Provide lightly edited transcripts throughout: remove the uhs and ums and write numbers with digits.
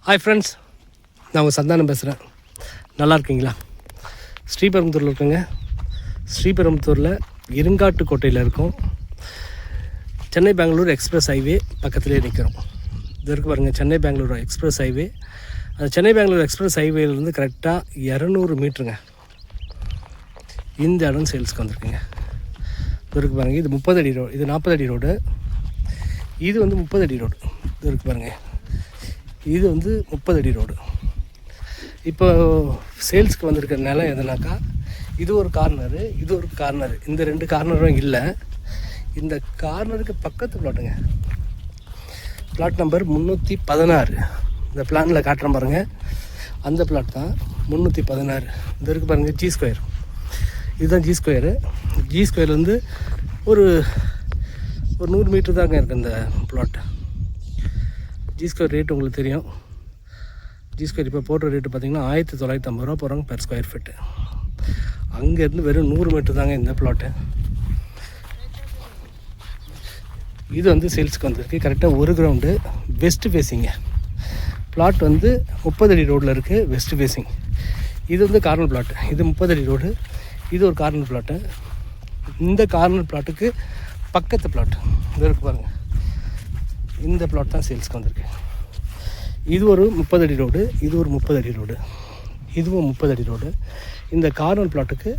Hi friends, நான் உங்கள் சந்தானம் பேசுகிறேன். நல்லா இருக்கீங்களா? ஸ்ரீபெரும்புத்தூரில் இருக்குங்க. ஸ்ரீபெரும்புத்தூரில் இருங்காட்டுக்கோட்டையில் இருக்கும். சென்னை பெங்களூர் எக்ஸ்பிரஸ் ஹைவே பக்கத்துலேயே நிற்கிறோம். இது இருக்கு பாருங்கள், சென்னை பெங்களூர் எக்ஸ்பிரஸ் ஹைவே. அந்த சென்னை பெங்களூர் எக்ஸ்பிரஸ் ஹைவேலேருந்து கரெக்டாக 200 மீட்டருங்க இந்த இடம் சேல்ஸுக்கு வந்திருக்குங்க. இது இருக்குது பாருங்கள், இது 30 அடி ரோடு, இது 40 அடி ரோடு, இது வந்து 30 அடி ரோடு. இது இருக்குது பாருங்கள், இது வந்து 30 அடி ரோடு. இப்போ சேல்ஸுக்கு வந்திருக்கிற நிலம் எதுனாக்கா, இது ஒரு கார்னரு, இது ஒரு கார்னரு. இந்த 2 கார்னரும் இல்லை. இந்த கார்னருக்கு பக்கத்து பிளாட்டுங்க, பிளாட் நம்பர் 316. இந்த பிளானில் காட்டுறேன் பாருங்கள், அந்த பிளாட் தான் 316. இது இருக்குது பாருங்கள், ஜி ஸ்கொயர். இதுதான் ஜி ஸ்கொயரு. ஜி ஸ்கொயர் வந்து ஒரு 100 மீட்டர் தாங்க இருக்குது இந்த பிளாட். ஜி ஸ்கொயர் ரேட் உங்களுக்கு தெரியும். ஜி ஸ்கொயர் இப்போ போடுற ரேட்டு பார்த்திங்கன்னா 1950 ரூபா போகிறாங்க பெர் ஸ்கொயர் ஃபீட்டு. அங்கேருந்து வெறும் 100 மீட்டர் தாங்க இந்த பிளாட்டு. இது வந்து சேல்ஸுக்கு வந்திருக்கு. கரெக்டாக ஒரு கிரவுண்டு வெஸ்ட் ஃபேஸிங்க. பிளாட் வந்து 30 அடி ரோடில் இருக்குது, வெஸ்ட் ஃபேஸிங். இது வந்து கார்னர் பிளாட்டு. இது 30 அடி ரோடு, இது ஒரு கார்னர் பிளாட்டு. இந்த கார்னர் பிளாட்டுக்கு பக்கத்து பிளாட் இது இருக்குது பாருங்கள், இந்த பிளாட் தான் சேல்ஸ்க்கு வந்திருக்கு. இது ஒரு 30 அடி ரோடு, இது ஒரு 30 அடி ரோடு, இதுவும் 30 அடி ரோடு. இந்த கார்னர் பிளாட்டுக்கு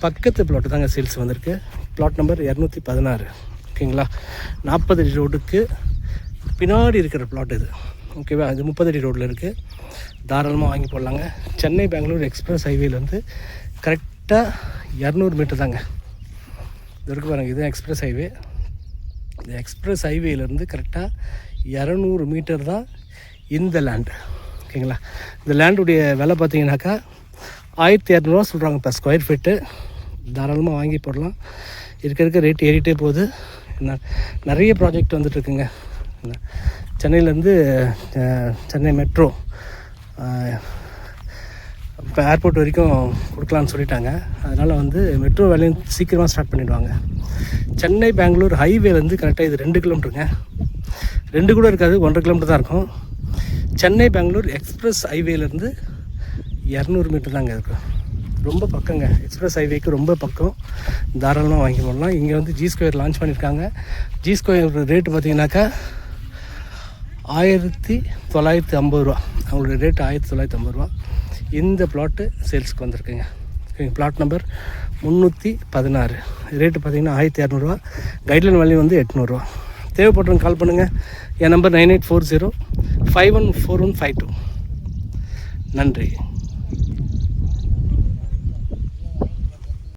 பக்கத்து பிளாட்டு தாங்க சேல்ஸ் வந்திருக்கு. Flat number 216. ஓகேங்களா? 40 அடி ரோடுக்கு பின்னாடி இருக்கிற பிளாட் இது. ஓகேவா? இது 30 அடி ரோடில் இருக்குது. தாராளமாக வாங்கி போடலாங்க. சென்னை பெங்களூர் எக்ஸ்பிரஸ் ஹைவேலேருந்து கரெக்டாக 200 மீட்டர் தாங்க. இது இருக்குது பாருங்கள், இது எக்ஸ்பிரஸ் ஹைவே. இந்த எக்ஸ்பிரஸ் ஹைவேலேருந்து கரெக்டாக 200 மீட்டர் தான் இந்த லேண்டு. ஓகேங்களா? இந்த லேண்டுடைய விலை பார்த்தீங்கன்னாக்கா 1200 ரூபா சொல்கிறாங்க பெர் ஸ்கொயர் ஃபீட்டு. தாராளமாக வாங்கி போடலாம். இருக்க ரேட் ஏறிட்டே போகுது. என்ன நிறைய ப்ராஜெக்ட் வந்துட்டுருக்குங்க. சென்னையிலேருந்து சென்னை மெட்ரோ இப்போ ஏர்போர்ட் வரைக்கும் கொடுக்கலான்னு சொல்லிட்டாங்க. அதனால் வந்து மெட்ரோ வேலையும் சீக்கிரமாக ஸ்டார்ட் பண்ணிவிடுவாங்க. சென்னை பெங்களூர் ஹைவேலேருந்து கரெக்டாக இது 2 கிலோமீட்டருங்க. 2 கூட இருக்காது, 1.5 கிலோமீட்டர் தான் இருக்கும். சென்னை பெங்களூர் எக்ஸ்பிரஸ் ஹைவேலேருந்து 200 மீட்டர் தாங்க இருக்கும். ரொம்ப பக்கங்க, எக்ஸ்பிரஸ் ஹைவேக்கு ரொம்ப பக்கம். தாராளமாக வாங்கி போடலாம். இங்கே வந்து ஜி ஸ்கொயர் லான்ச் பண்ணியிருக்காங்க. ஜி ஸ்கொயர் ரேட்டு பார்த்தீங்கன்னாக்கா 1950 ரூபா. அவங்களோட ரேட்டு 1950 ரூபா. இந்த பிளாட்டு சேல்ஸுக்கு வந்திருக்குங்க. Plot number 316. ரேட்டு பார்த்திங்கன்னா 1200 ரூபா. கைட்லைன் வேல்யூ வந்து 800 ரூபா. தேவைப்படுறவங்க கால் பண்ணுங்கள். என் நம்பர் 9840514152. நன்றி.